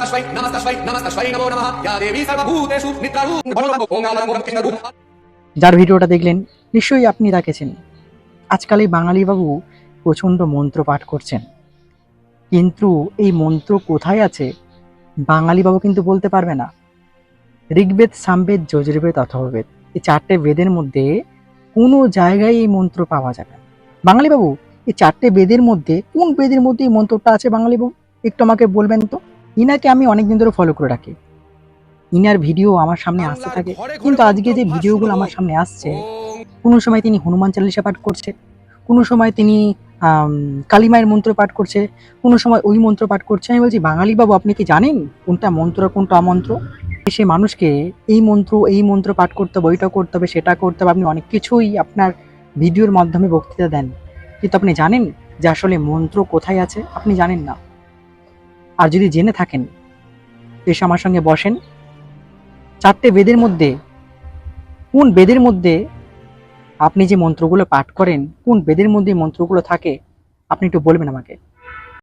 নমস্তস্মৈ নমস্তস্মৈ নমস্তস্মৈ নমো নমঃ ইয়া দেবী সর্বভূতেষু নিত্যারূপ ওং নমো কৃষ্ণরূপ। যার ভিডিওটা দেখলেন নিশ্চয়ই আপনি তাকেছেন। আজকাল এই বাঙালি বাবু প্রচণ্ড মন্ত্র পাঠ করছেন, কিন্তু এই মন্ত্র কোথায় আছে বাঙালি বাবু কিন্তু বলতে পারবে না। ঋগ্বেদ, সামবেদ, যজুর্বেদ, অথর্ববেদ, এই চারটে বেদের মধ্যে কোনো জায়গায় এই মন্ত্র পাওয়া যাবে না। বাঙালি বাবু, এই চারটে বেদের মধ্যে কোন বেদের মধ্যে এই মন্ত্রটা আছে বাঙালি বাবু একটু আমাকে বলবেন তো। ইনাকে আমি অনেকদিন ধরে ফলো করে রাখি, ইনার ভিডিও আমার সামনে আসতে থাকে, কিন্তু আজকে যে ভিডিওগুলো আমার সামনে আসছে, কোনো সময় তিনি হনুমান চালিসা পাঠ করছে, কোনো সময় তিনি কালী মায়ের মন্ত্র পাঠ করছে, কোনো সময় ওই মন্ত্র পাঠ করছে। আমি বলছি বাঙালি বাবু, আপনি কি জানেন কোনটা মন্ত্র কোনটা অমন্ত্র? সে মানুষকে এই মন্ত্র পাঠ করতে হবে, ওইটা করতে হবে, সেটা করতে হবে, আপনি অনেক কিছুই আপনার ভিডিওর মাধ্যমে বক্তৃতা দেন, কিন্তু আপনি জানেন যে আসলে মন্ত্র কোথায় আছে? আপনি জানেন না। আর যদি জেনে থাকেন এসে আমার সঙ্গে বসেন, চারটে বেদের মধ্যে কোন বেদের মধ্যে আপনি যে মন্ত্রগুলো পাঠ করেন, কোন বেদের মধ্যে মন্ত্রগুলো থাকে আপনি একটু বলবেন আমাকে।